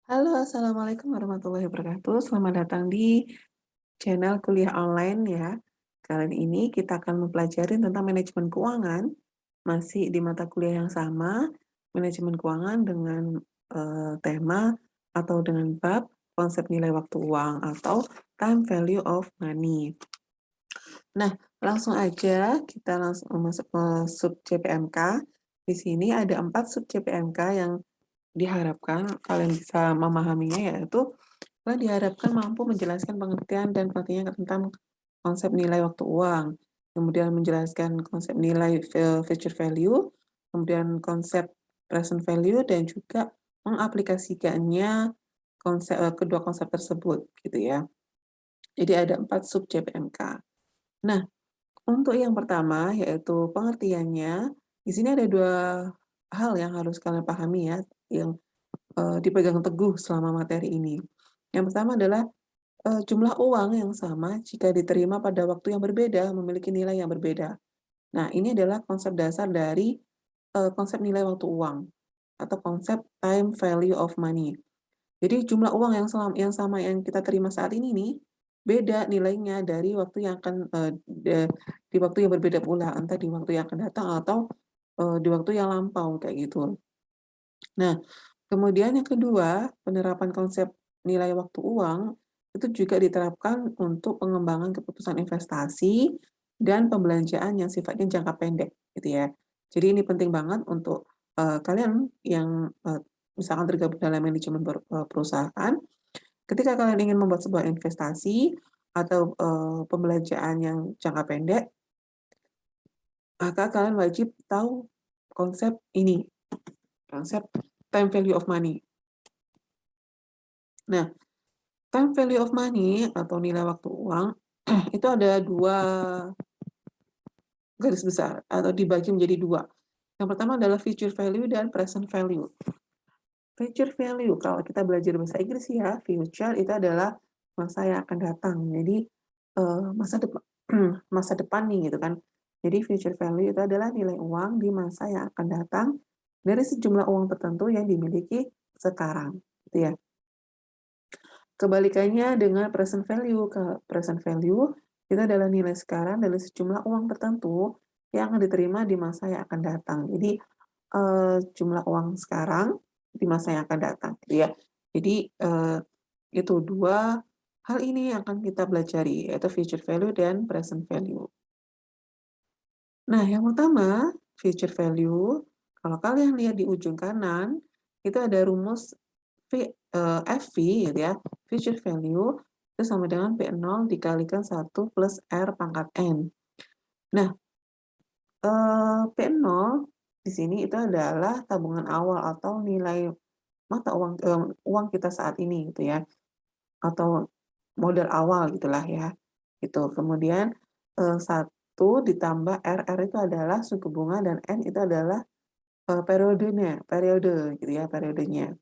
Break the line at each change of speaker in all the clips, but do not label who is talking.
Halo, Assalamualaikum warahmatullahi wabarakatuh. Selamat datang di channel kuliah online ya. Kali ini kita akan mempelajari tentang manajemen keuangan, masih di mata kuliah yang sama, manajemen keuangan dengan tema atau dengan bab konsep nilai waktu uang atau time value of money. Nah, langsung aja kita langsung masuk ke sub CPMK. Di sini ada 4 sub CPMK yang diharapkan kalian bisa memahaminya, yaitu kalian diharapkan mampu menjelaskan pengertian dan pentingnya tentang konsep nilai waktu uang, kemudian menjelaskan konsep nilai future value, kemudian konsep present value, dan juga mengaplikasikannya kedua konsep tersebut gitu ya. Jadi ada 4 sub CPMK. Nah, untuk yang pertama yaitu pengertiannya, di sini ada 2 hal yang harus kalian pahami ya, yang dipegang teguh selama materi ini. Yang pertama adalah jumlah uang yang sama jika diterima pada waktu yang berbeda memiliki nilai yang berbeda. Nah, ini adalah konsep dasar dari konsep nilai waktu uang atau konsep time value of money. Jadi jumlah uang yang sama yang kita terima saat ini nih, beda nilainya dari waktu yang akan di waktu yang berbeda pula, entah di waktu yang akan datang atau di waktu yang lampau kayak gitu. Nah, kemudian yang kedua, penerapan konsep nilai waktu uang itu juga diterapkan untuk pengembangan keputusan investasi dan pembelanjaan yang sifatnya jangka pendek, gitu ya. Jadi ini penting banget untuk kalian yang misalkan tergabung dalam manajemen perusahaan, ketika kalian ingin membuat sebuah investasi atau pembelanjaan yang jangka pendek, maka kalian wajib tahu konsep ini, konsep time value of money. Nah, time value of money atau nilai waktu uang itu ada 2 garis besar atau dibagi menjadi 2. Yang pertama adalah future value dan present value. Future value kalau kita belajar bahasa Inggris ya, future itu adalah masa yang akan datang. Jadi, masa depan masa depan nih gitu kan. Jadi future value itu adalah nilai uang di masa yang akan datang dari sejumlah uang tertentu yang dimiliki sekarang, gitu ya. Kebalikannya dengan present value, present value itu adalah nilai sekarang dari sejumlah uang tertentu yang akan diterima di masa yang akan datang. Jadi, jumlah uang sekarang di masa yang akan datang, gitu ya. Jadi, itu 2 hal ini yang akan kita pelajari, yaitu future value dan present value. Nah, yang pertama, future value, kalau kalian lihat di ujung kanan, itu ada rumus FV gitu ya, future value itu sama dengan P0 dikalikan 1 plus R pangkat N. Nah, P0 di sini itu adalah tabungan awal atau nilai mata uang uang kita saat ini gitu ya, atau modal awal gitulah ya, gitu. Kemudian, 1 ditambah R itu adalah suku bunga dan N itu adalah, periode gitu ya, periodenya.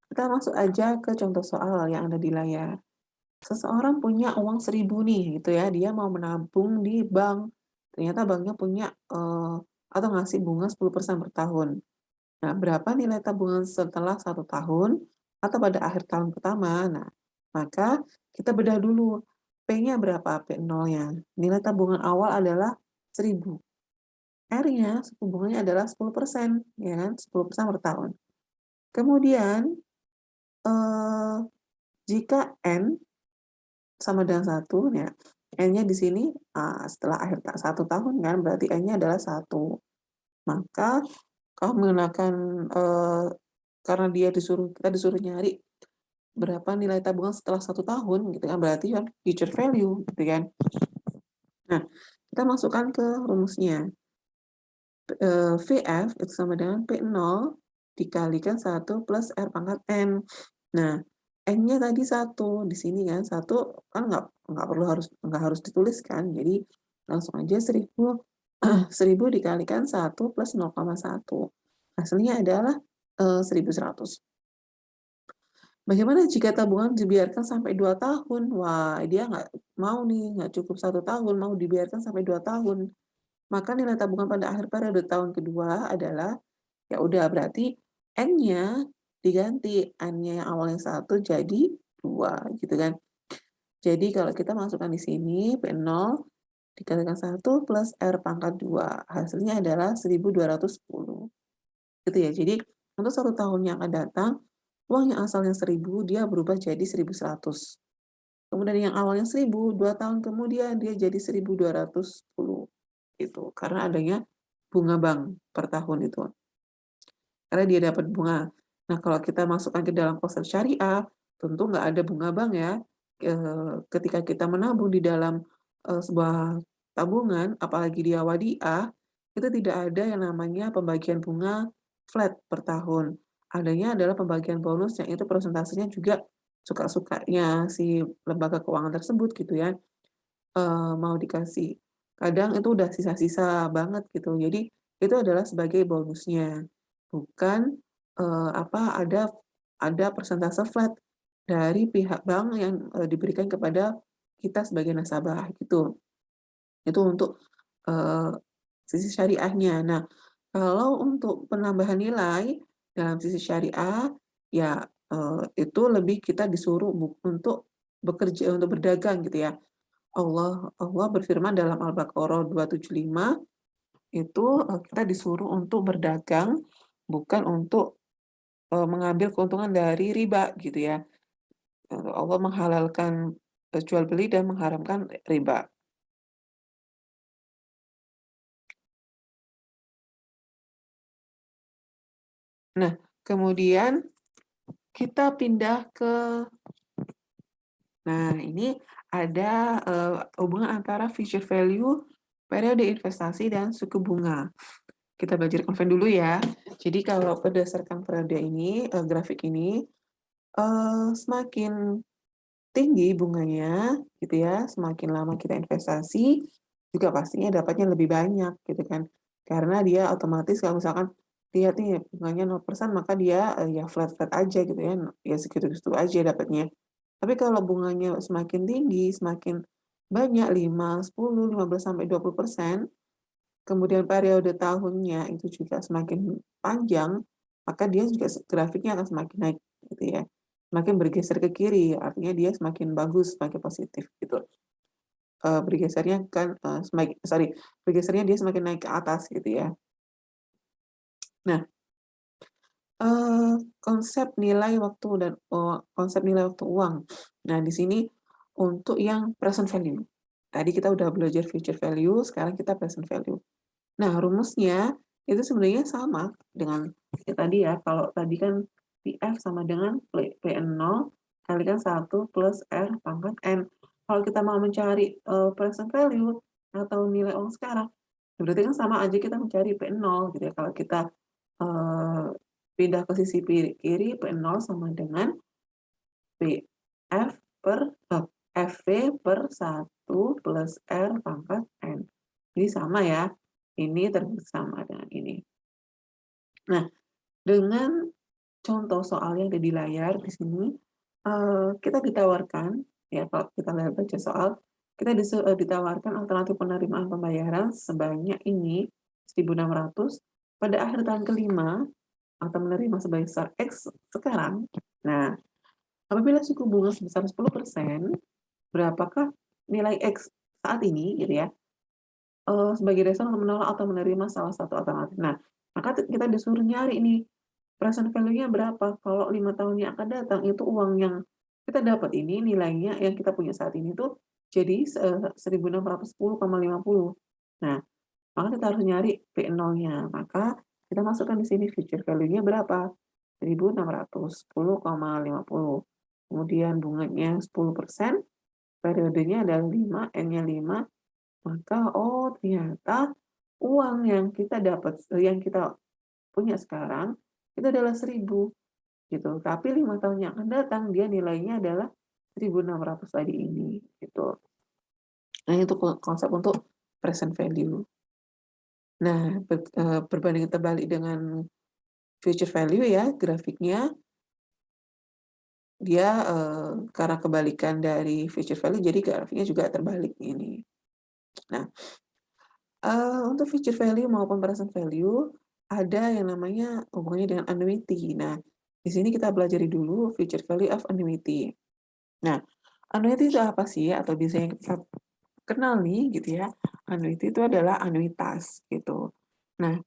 Kita masuk aja ke contoh soal yang ada di layar. Seseorang punya uang 1.000 nih gitu ya, dia mau menabung di bank. Ternyata banknya punya, atau ngasih bunga 10% per tahun. Nah, berapa nilai tabungan setelah 1 tahun atau pada akhir tahun pertama? Nah, maka kita bedah dulu, P-nya berapa? P0-nya. Nilai tabungan awal adalah 1.000. R-nya, suku bunganya adalah 10%, ya kan? 10% per tahun. Kemudian, eee, jika N sama dengan 1 ya, N-nya di sini, setelah akhir 1 tahun kan, berarti N-nya adalah 1. Maka kamu menggunakan, karena kita disuruh nyari berapa nilai tabungan setelah 1 tahun gitu kan, berarti kan future value gitu kan. Nah, kita masukkan ke rumusnya, VF itu sama dengan P0 dikalikan 1 plus R pangkat N. Nah, N-nya tadi 1, di sini kan 1 kan nggak harus ditulis kan, jadi langsung aja 1.000 1.000 dikalikan 1 plus 0,1. Hasilnya adalah, 1.100. Bagaimana jika tabungan dibiarkan sampai 2 tahun? Wah, dia nggak mau nih, nggak cukup 1 tahun, mau dibiarkan sampai 2 tahun. Maka nilai tabungan pada akhir periode tahun kedua adalah, ya udah berarti N-nya diganti N-nya yang awalnya 1 jadi 2 gitu kan. Jadi kalau kita masukkan di sini P0 dikalikan 1 plus R pangkat 2, hasilnya adalah 1.210. Gitu ya. Jadi untuk 1 tahun yang akan datang, uang yang asalnya 1.000 dia berubah jadi 1.100. Kemudian yang awalnya 1.000, 2 tahun kemudian dia jadi 1.210 gitu. Karena adanya bunga bank per tahun itu. Karena dia dapat bunga. Nah, kalau kita masukkan ke dalam konsep syariah, tentu nggak ada bunga bank ya. Ketika kita menabung di dalam sebuah tabungan, apalagi dia wadiah, itu tidak ada yang namanya pembagian bunga flat per tahun. Adanya adalah pembagian bonus yang itu persentasenya juga suka-sukanya si lembaga keuangan tersebut gitu ya, mau dikasih. Kadang itu udah sisa-sisa banget gitu. Jadi itu adalah sebagai bonusnya, bukan, ada persentase flat dari pihak bank yang, diberikan kepada kita sebagai nasabah gitu. Itu untuk, eee, sisi syariahnya. Nah, kalau untuk penambahan nilai dalam sisi syariah, ya, itu lebih kita disuruh untuk bekerja, untuk berdagang gitu ya. Allah berfirman dalam Al-Baqarah 275, itu, kita disuruh untuk berdagang, bukan untuk, mengambil keuntungan dari riba gitu ya. Allah menghalalkan, jual beli dan mengharamkan riba. Nah, kemudian kita pindah ke, nah ini ada, hubungan antara future value, periode investasi, dan suku bunga. Kita belajar konven dulu ya. Jadi kalau berdasarkan periode ini, grafik ini, semakin tinggi bunganya gitu ya, semakin lama kita investasi, juga pastinya dapatnya lebih banyak gitu kan. Karena dia otomatis kalau misalkan lihat nih bunganya 0% maka dia, ya flat-flat aja gitu ya, ya segitu-segitu aja dapatnya. Tapi kalau bunganya semakin tinggi, semakin banyak 5, 10, 15, sampai 20%, kemudian periode tahunnya itu juga semakin panjang, maka dia juga grafiknya akan semakin naik gitu ya. Semakin bergeser ke kiri, artinya dia semakin bagus, semakin positif gitu. Bergesernya kan, bergesernya dia semakin naik ke atas gitu ya. Nah, konsep nilai waktu dan konsep nilai waktu uang. Nah, di sini untuk yang present value. Tadi kita udah belajar future value, sekarang kita present value. Nah, rumusnya itu sebenarnya sama dengan yang tadi ya, kalau tadi kan PF sama dengan Pn0 kalikan 1 plus R pangkat N. Kalau kita mau mencari, present value atau nilai uang sekarang, berarti kan sama aja kita mencari P0 gitu ya. Kalau kita, eee, pindah ke sisi kiri, P0 sama dengan PF per FV per 1 plus R pangkat N. Jadi sama ya, ini sama dengan ini. Nah, dengan contoh soal yang ada di layar di sini, kita ditawarkan, ya kalau kita lihat baca soal, kita ditawarkan alternatif penerimaan pembayaran sebanyak ini, 1.600 pada akhir tahun kelima atau menerima sebesar X sekarang. Nah, apabila suku bunga sebesar 10%, berapakah nilai X saat ini gitu ya, sebagai dasar untuk menolak atau menerima salah satu alternatif. Nah, maka kita disuruh nyari nih, present value-nya berapa, kalau 5 tahun yang akan datang itu uang yang kita dapat ini nilainya yang kita punya saat ini tuh jadi 1.610,50. Nah, maka kita harus nyari P0-nya, maka kita masukkan di sini future value-nya berapa, 1.610,50. Kemudian bunganya 10%, periodenya adalah 5, N-nya 5, maka, oh ternyata uang yang kita dapat, yang kita punya sekarang, itu adalah 1.000 gitu. Tapi 5 tahun yang akan datang dia nilainya adalah 1.600 tadi ini, gitu. Nah itu konsep untuk present value. Nah, berbanding terbalik dengan future value ya, grafiknya, dia, karena kebalikan dari future value, jadi grafiknya juga terbalik ini. Nah, untuk future value maupun present value, ada yang namanya hubungannya dengan annuity. Nah, Di sini kita pelajari dulu future value of annuity. Nah, annuity itu apa sih? Atau biasanya kita kenal nih gitu ya. Annuity itu adalah anuitas gitu. Nah,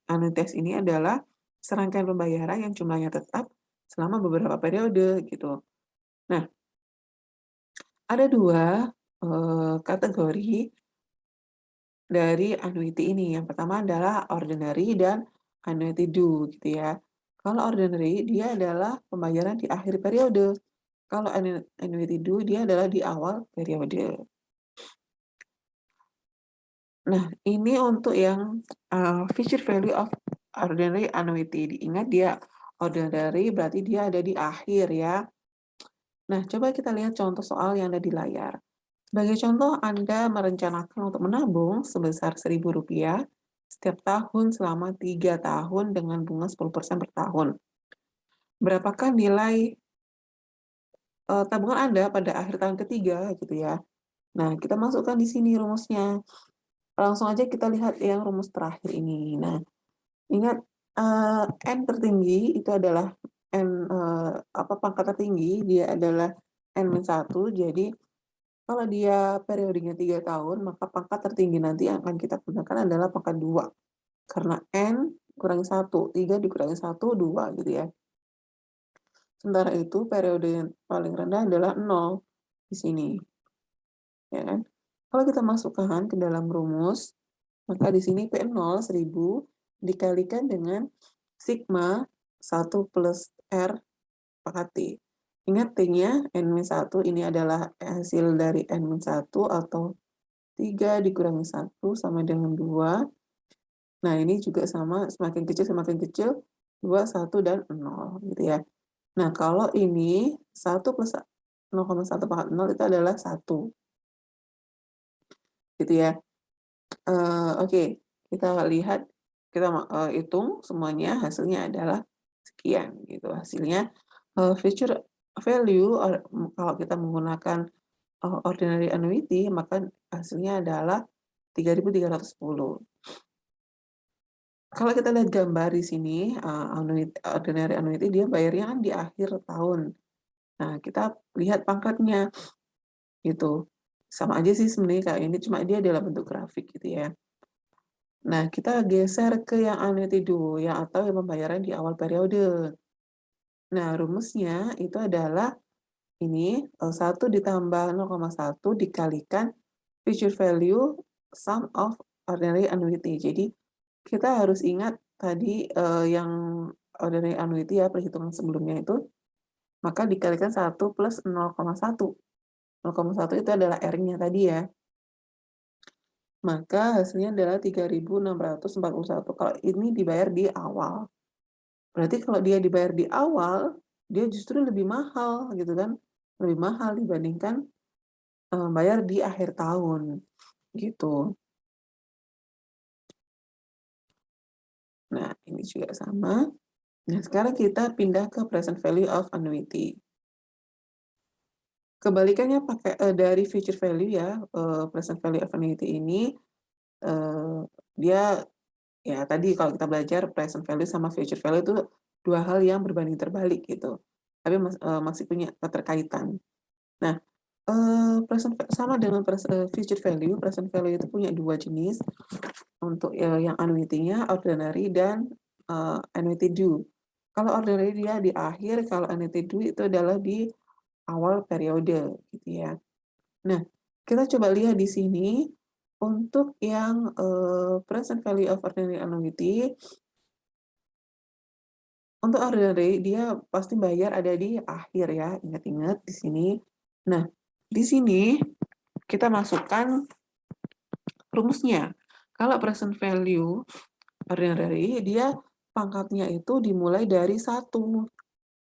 anuitas ini adalah serangkaian pembayaran yang jumlahnya tetap selama beberapa periode gitu. Nah, ada dua kategori dari annuity ini. Yang pertama adalah ordinary dan annuity due gitu ya. Kalau ordinary dia adalah pembayaran di akhir periode. Kalau annuity due dia adalah di awal periode. Nah, ini untuk yang future value of ordinary annuity. Diingat dia ordinary berarti dia ada di akhir ya. Nah, coba kita lihat contoh soal yang ada di layar. Sebagai contoh, Anda merencanakan untuk menabung sebesar Rp1.000 setiap tahun selama 3 tahun dengan bunga 10% per tahun. Berapakah nilai tabungan Anda pada akhir tahun ketiga gitu ya. Nah, kita masukkan di sini rumusnya. Langsung aja kita lihat yang rumus terakhir ini. Nah, ingat N tertinggi itu adalah pangkat tertinggi, dia adalah N-1, jadi kalau dia periodenya 3 tahun, maka pangkat tertinggi nanti yang akan kita gunakan adalah pangkat 2. Karena N kurangi 1, 3 dikurangi 1, 2 gitu ya. Sementara itu periode yang paling rendah adalah 0 di sini. Ya kan? Kalau kita masukkan ke dalam rumus, maka di sini P0 1000 dikalikan dengan sigma 1 plus R pangkat T. Ingat T-nya N-1 ini adalah hasil dari N-1 atau 3 dikurangi 1 sama dengan 2. Nah, ini juga sama, semakin kecil, 2, 1, dan 0 gitu ya. Nah, kalau ini 1 plus 0,1 pangkat 0 itu adalah 1. Gitu ya. Oke, kita lihat, kita hitung semuanya, hasilnya adalah sekian gitu. Hasilnya future value kalau kita menggunakan ordinary annuity, maka hasilnya adalah 3.310. Kalau kita lihat gambar di sini, ordinary annuity dia bayarnya kan di akhir tahun. Nah, kita lihat pangkatnya gitu. Sama aja sih sebenarnya kayak ini, cuma dia dalam bentuk grafik gitu ya. Nah, kita geser ke yang annuity due ya, atau yang pembayaran di awal periode. Nah, rumusnya itu adalah ini 1 ditambah 0,1 dikalikan future value sum of ordinary annuity. Jadi kita harus ingat tadi yang ordinary annuity ya, perhitungan sebelumnya itu, maka dikalikan 1 plus 0,1. 0,1 itu adalah R-nya tadi ya. Maka hasilnya adalah 3.641. Kalau ini dibayar di awal. Berarti kalau dia dibayar di awal, dia justru lebih mahal gitu kan. Lebih mahal dibandingkan bayar di akhir tahun gitu. Nah, ini juga sama. Nah, sekarang kita pindah ke present value of annuity. Kebalikannya dari future value ya, present value of annuity ini dia ya tadi kalau kita belajar present value sama future value itu dua hal yang berbanding terbalik gitu. Tapi masih punya keterkaitan. Nah, sama dengan future value, present value itu punya dua jenis. Untuk yang annuity-nya ordinary dan annuity due. Kalau ordinary dia di akhir, kalau annuity due itu adalah di awal periode gitu ya. Nah, kita coba lihat di sini untuk yang present value of ordinary annuity, untuk ordinary dia pasti bayar ada di akhir ya, ingat-ingat di sini. Nah, di sini kita masukkan rumusnya. Kalau present value ordinary dia pangkatnya itu dimulai dari 1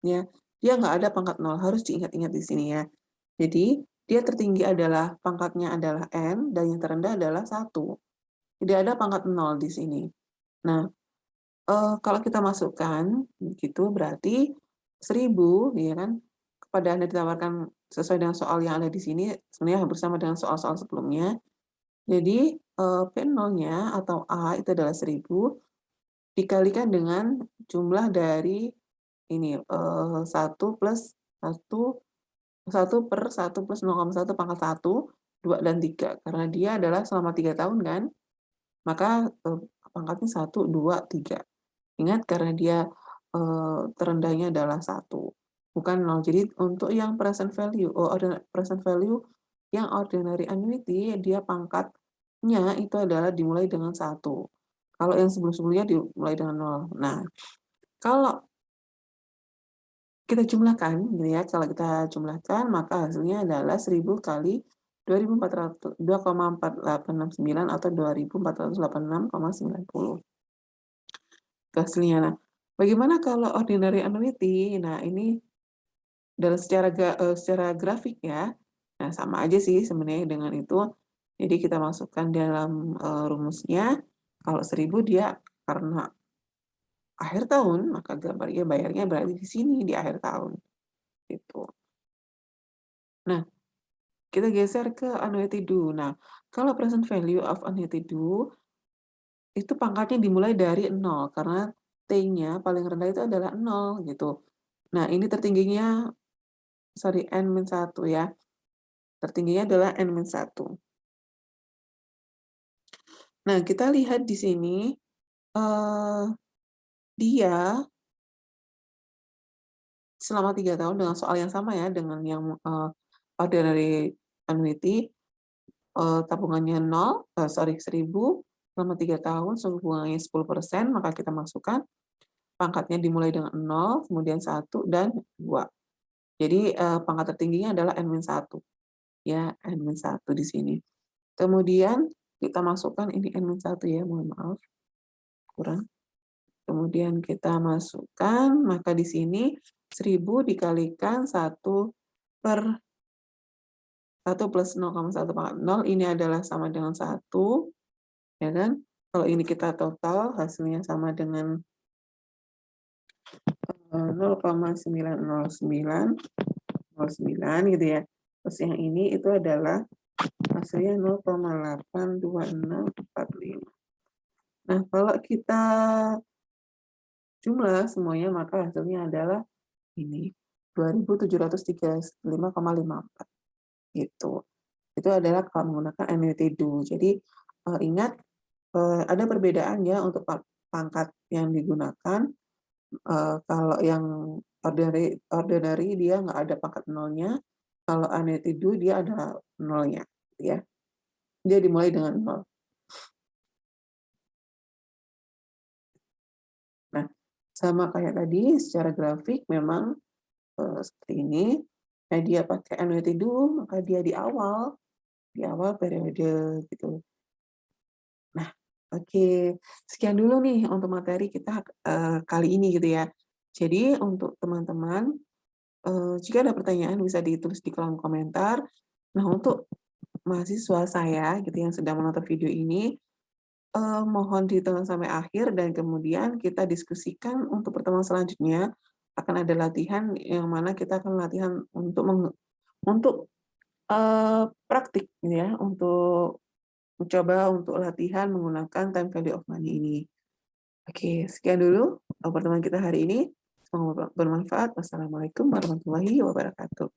ya. Dia nggak ada pangkat 0, harus diingat-ingat di sini ya. Jadi, dia tertinggi adalah pangkatnya adalah N dan yang terendah adalah 1. Tidak ada pangkat 0 di sini. Nah, kalau kita masukkan gitu berarti 1000 ya kan, kepada Anda ditawarkan sesuai dengan soal yang ada di sini, sebenarnya bersama dengan soal-soal sebelumnya. Jadi, P0-nya atau A itu adalah 1000 dikalikan dengan jumlah dari ini, 1 plus 1 plus 0,1 pangkat 1, 2 dan 3. Karena dia adalah selama 3 tahun kan, maka, pangkatnya 1, 2, 3. Ingat karena dia, terendahnya adalah 1, bukan 0. Jadi untuk yang present value yang ordinary annuity, dia pangkatnya itu adalah dimulai dengan 1. Kalau yang sebelum-sebelumnya dimulai dengan 0. Nah, kalau kita jumlahkan gitu ya, kalau kita jumlahkan maka hasilnya adalah 1000 kali 2,4869 atau 2486,90 itu hasilnya. Nah, bagaimana kalau ordinary annuity? Nah, ini secara grafik ya. Nah, sama aja sih sebenarnya dengan itu. Jadi kita masukkan dalam, rumusnya, kalau 1000 dia karena akhir tahun, maka gambarnya bayarnya berarti di sini, di akhir tahun, gitu. Nah, kita geser ke annuity due. Nah, kalau present value of annuity due, itu pangkatnya dimulai dari 0, karena T-nya paling rendah itu adalah 0, gitu. Nah, ini tertingginya N-1 ya. Tertingginya adalah N-1. Nah, kita lihat di sini, dia selama 3 tahun dengan soal yang sama ya, dengan yang, ordinary annuity, tabungannya 1.000 selama 3 tahun, suku bunganya 10%, maka kita masukkan pangkatnya dimulai dengan 0, kemudian 1 dan 2. Jadi, pangkat tertingginya adalah N-1, ya, N-1 di sini. Kemudian kita masukkan ini N-1 ya, mohon maaf, kurang. Kemudian kita masukkan, maka di sini 1000 dikalikan 1 plus 0,1 pangkat 0, ini adalah sama dengan 1, ya kan. Kalau ini kita total, hasilnya sama dengan 0,90909 gitu ya. Terus yang ini itu adalah hasilnya 0,82645. Nah, kalau kita jumlah semuanya, maka hasilnya adalah ini, 2.735,54 gitu. Itu adalah kalau menggunakan annuity due. Jadi, ingat, ada perbedaan ya untuk pangkat yang digunakan. Kalau yang ordinary dia nggak ada pangkat nolnya, kalau annuity due dia ada nolnya, gitu ya. Dia dimulai dengan 0. Nah, sama kayak tadi secara grafik memang, seperti ini. Nah, dia pakai annuity due, maka dia di awal periode gitu. Nah, oke. Sekian dulu nih untuk materi kita, kali ini gitu ya. Jadi untuk teman-teman, jika ada pertanyaan bisa ditulis di kolom komentar. Nah, untuk mahasiswa saya gitu yang sedang menonton video ini, mohon ditonton sampai akhir dan kemudian kita diskusikan untuk pertemuan selanjutnya, akan ada latihan yang mana kita akan latihan untuk, praktik gitu ya, untuk mencoba untuk latihan menggunakan time value of money ini. Oke, sekian dulu, pertemuan kita hari ini. Semoga bermanfaat. Wassalamualaikum warahmatullahi wabarakatuh.